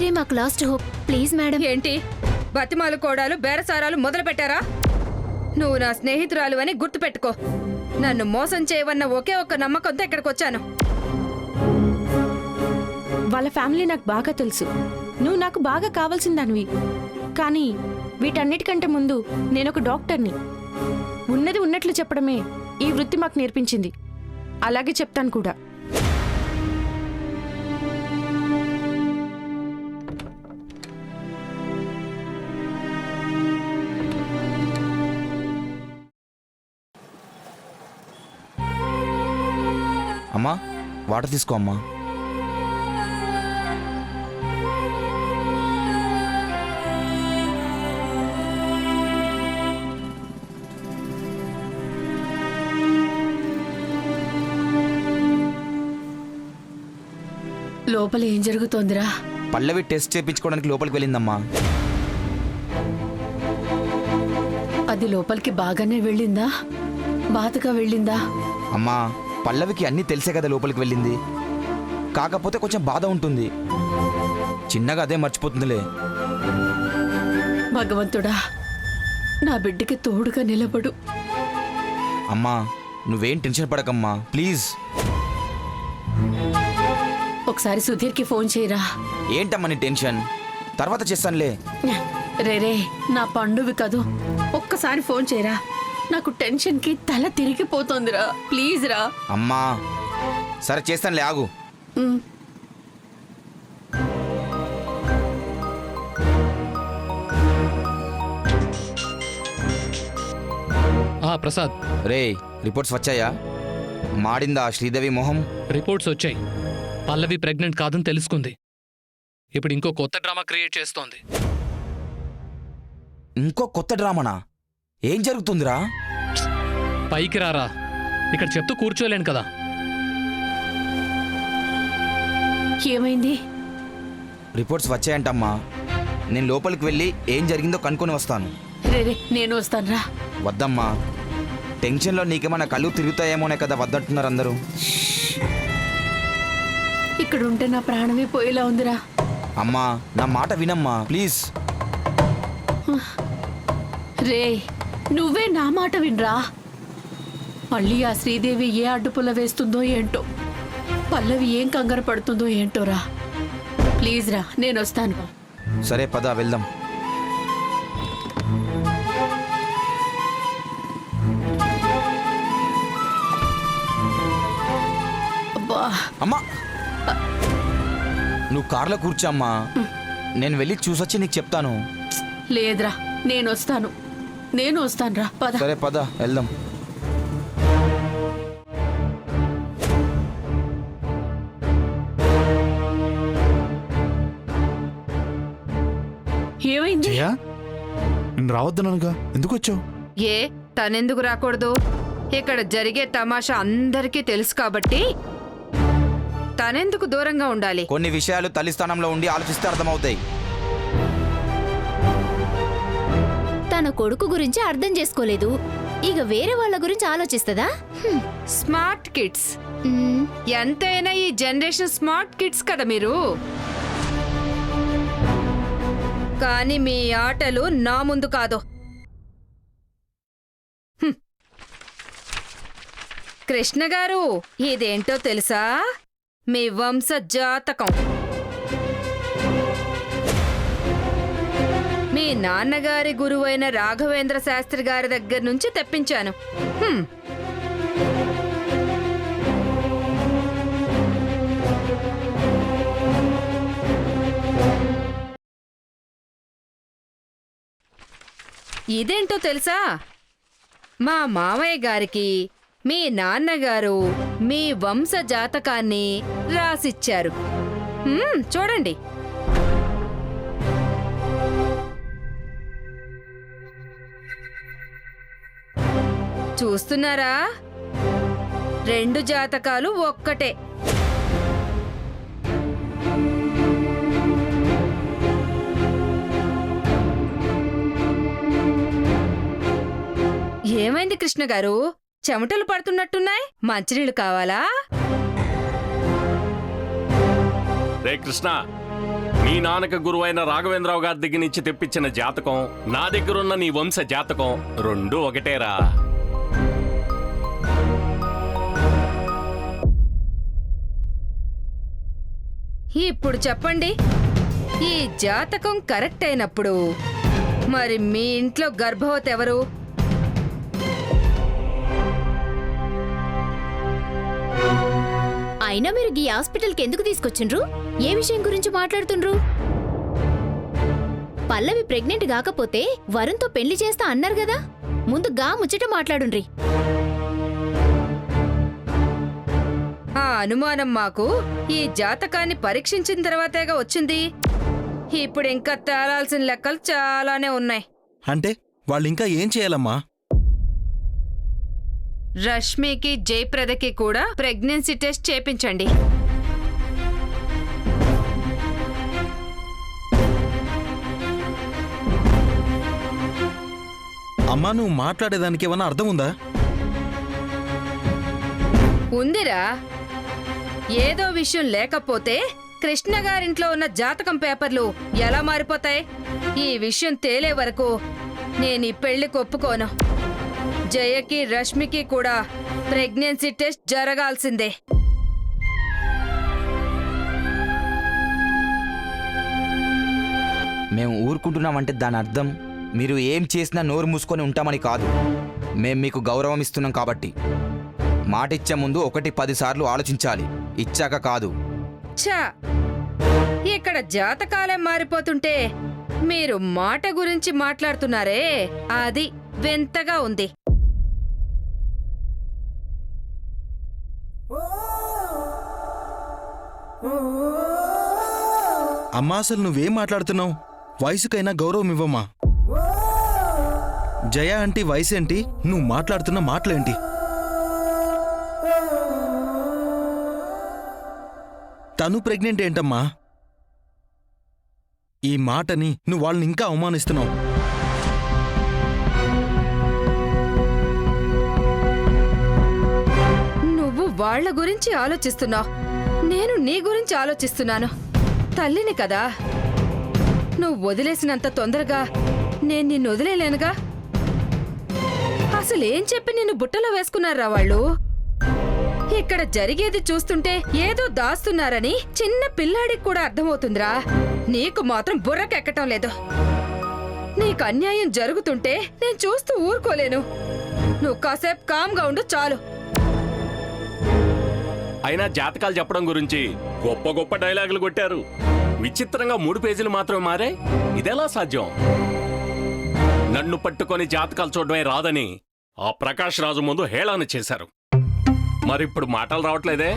నువ్వే మాకు last hope. Please madam. ఏంటి బతిమాలు కోడాలు బేరసారాలు మొదలు పెట్టారా? నువ్వు నా స్నేహితురాలు అని గుర్తుపెట్టుకో. నన్ను మోసం చేయవన్న ఒకే ఒక్క నమ్మకంతో ఇక్కడికి వచ్చాను. వాళ్ళ ఫ్యామిలీ నాకు బాగా తెలుసు. నువ్వు నాకు బాగా కావాల్సిందానివి. కానీ వీటన్నిటికంటే ముందు నేనొక డాక్టర్ని. ఉన్నది ఉన్నట్లు చెప్పడమే ఈ వృత్తి మాకు నేర్పించింది. అలాగే చెప్తాను కూడా. అమ్మా వాటర్ తీసుకో అమ్మా. లోపల ఏం జరుగుతోందిరా? పల్లవి టెస్ట్ చేయించుకోవడానికి లోపలికి వెళ్ళిందమ్మా. అది లోపలికి బాగానే వెళ్ళిందా? బాధగా వెళ్ళిందా? అమ్మా పల్లవికి అన్నీ తెలిసే కదా లోపలికి వెళ్ళింది. కాకపోతే కొంచెం బాధ ఉంటుంది. చిన్నగా అదే మర్చిపోతుందిలే. భగవంతుడా, నా బిడ్డకి తోడుగా నిలబడు. అమ్మా నువ్వేం టెన్షన్ పడకమ్మా ప్లీజ్. ఒకసారి సుధీర్కి ఫోన్ చేయరా. ఏంటమ్మా నీ టెన్షన్? తర్వాత చేస్తానులే. రే నా పండువి కదూ, ఒక్కసారి ఫోన్ చేయరా. నాకు టెన్షన్కి తల తిరిగిపోతోందిరా. ప్లీజ్ రా. అమ్మా సరే చేస్తానులే, ఆగు. ప్రసాద్, రే రిపోర్ట్స్ వచ్చాయా? మాడిందా శ్రీదేవి మొహం? రిపోర్ట్స్ వచ్చాయి. పల్లవి ప్రెగ్నెంట్ కాదని తెలుసుకుంది. ఇప్పుడు ఇంకో కొత్త డ్రామా క్రియేట్ చేస్తోంది. ఇంకో కొత్త డ్రామానా? ఏం జరుగుతుందిరా? పైకి రారా, ఇక్కడ చెప్తూ కూర్చోలేను కదా. ఏమైంది? రిపోర్ట్స్ వచ్చాయంటమ్మా. నేను లోపలికి వెళ్ళి ఏం జరిగిందో కనుక్కొని వస్తాను. రే నేను వస్తానురా. వద్దమ్మా, టెన్షన్లో నీకేమన్నా కళ్ళు తిరుగుతాయేమోనే కదా వద్దంటున్నారు అందరూ. ఇక్కడ ఉంటే నా ప్రాణమే పోయేలా ఉందిరా. అమ్మా నా మాట వినమ్మా ప్లీజ్. రే నువ్వే నా మాట వినరా. మళ్ళీ ఆ శ్రీదేవి ఏ అడ్డుపుల్ల వేస్తుందో ఏంటో, పల్లవి ఏం కంగారు పడుతుందో ఏంటోరా. ప్లీజ్ రా, నేను వస్తాను. సరే పద వెళ్దాం. అమ్మా నువ్వు కార్లో కూర్చోమ్మా, నేను వెళ్ళి చూసొచ్చి నీకు చెప్తాను. లేదురా, నేను వస్తాను రా. పద. సరే పద వెళ్దాం. ఏమైంది? నేను రావద్దనగా ఎందుకు వచ్చావు? ఏ తనెందుకు రాకూడదు? ఇక్కడ జరిగే తమాషా అందరికీ తెలుసు కాబట్టి తనెందుకు దూరంగా ఉండాలి? కొన్ని విషయాలు తల్లి స్థానంలో ఉండి ఆలోచిస్తే అర్థమవుతాయి. తన కొడుకు గురించి అర్థం చేసుకోలేదు, ఇక వేరే వాళ్ళ గురించి ఆలోచిస్తదా? Smart kids. ఎంతైనా ఈ జనరేషన్ స్మార్ట్ కిడ్స్ కదా మీరు. కానీ మీ ఆటలు నా ముందు కాదు. కృష్ణ గారు, ఇదేంటో తెలుసా? మీ వంశ జాతకం. మీ నాన్నగారి గురువైన రాఘవేంద్ర శాస్త్రి గారి దగ్గర నుంచి తెప్పించాను. ఇదేంటో తెలుసా? మా మామయ్య గారికి మీ నాన్నగారు మీ వంశ జాతకాన్ని రాసిచ్చారు. చూడండి. చూస్తున్నారా? 2 జాతకాలు ఒక్కటే. ఏమైంది కృష్ణ గారు? చెమటలు పడుతున్నట్టున్నాయి. మంచినీళ్ళు కావాలా? రే కృష్ణ, మీ నాన్నక గురువైన రాఘవేంద్రరావు గారి దగ్గర నుంచి తెప్పించిన జాతకం, నా దగ్గరున్న నీ వంశ జాతకం రెండూ ఒకటేరా. ఇప్పుడు చెప్పండి, ఈ జాతకం కరెక్ట్ అయినప్పుడు మరి మీ ఇంట్లో గర్భవతి ఎవరు? అయినా మీరు ఈ హాస్పిటల్కి ఎందుకు తీసుకొచ్చిండ్రు? ఏ విషయం గురించి మాట్లాడుతుండ్రు? పల్లవి ప్రెగ్నెంట్ కాకపోతే వరుణ్తో పెళ్లి చేస్తా అన్నారు కదా, ముందు గా ముచ్చట మాట్లాడుండ్రి. ఆ అనుమానం మాకు ఈ జాతకాన్ని పరీక్షించిన తర్వాతేగా వచ్చింది. ఇప్పుడు ఇంకా తేలాల్సిన లెక్కలు చాలానే ఉన్నాయి. అంటే వాళ్ళు ఇంకా ఏం చేయాలమ్మా? రష్మికి, జయప్రదకి కూడా ప్రెగ్నెన్సీ టెస్ట్ చేపించండి. అమ్మా, నువ్వు మాట్లాడేదానికి ఏమన్నా అర్థం ఉందా? ఉందిరా. ఏదో విషయం లేకపోతే కృష్ణ గారింట్లో ఉన్న జాతకం పేపర్లు ఎలా మారిపోతాయి? ఈ విషయం తేలే వరకు నేను ఈ పెళ్లికి ఒప్పుకోను. జయకి, రష్మికి కూడా ప్రెగ్నెన్సీ టెస్ట్ జరగాల్సిందే. మేము ఊరుకుంటున్నామంటే దాని అర్థం మీరు ఏం చేసినా నోరు మూసుకొని ఉంటామని కాదు. మేం మీకు గౌరవం ఇస్తున్నాం కాబట్టి. మాట ఇచ్చే ముందు 1-10 సార్లు ఆలోచించాలి, ఇచ్చాక కాదు. ఛా, ఇక్కడ జాతకాలే మారిపోతుంటే మీరు మాట గురించి మాట్లాడుతున్నారే, అది వింతగా ఉంది. అమ్మా, అసలు నువ్వేం మాట్లాడుతున్నావు? వయసుకైనా గౌరవం ఇవ్వమ్మా. జయ అంటే వయసేంటి? నువ్వు మాట్లాడుతున్న మాటలేంటి? తను ప్రెగ్నెంట్ ఏంటమ్మా? ఈ మాటని నువ్వు వాళ్ళని ఇంకా అవమానిస్తున్నావు. నువ్వు వాళ్ళ గురించి ఆలోచిస్తున్నావు, నేను నీ గురించి ఆలోచిస్తున్నాను. తల్లిని కదా, నువ్వు వదిలేసినంత తొందరగా నేను నిన్ను వదిలేలేనుగా. అసలేం చెప్పి నిన్ను బుట్టలో వేసుకున్నారా వాళ్ళు? ఇక్కడ జరిగేది చూస్తుంటే ఏదో దాస్తున్నారని చిన్న పిల్లాడికి కూడా అర్థమవుతుందిరా. నీకు మాత్రం బుర్రకెక్కటం లేదు. నీకు అన్యాయం జరుగుతుంటే నేను చూస్తూ ఊరుకోలేను. నువ్వు కాసేపు కామ్గా ఉండు చాలు. అయినా జాతకాలు చెప్పడం గురించి గొప్ప గొప్ప డైలాగులు కొట్టారు. విచిత్రంగా 3 పేజీలు మాత్రమే మారాయి. ఇదెలా సాధ్యం? నన్ను పట్టుకొని జాతకాలు చూడడమే రాదని ఆ ప్రకాష్ రాజు ముందు హేళన చేశారు. మరిప్పుడు మాటలు రావట్లేదే?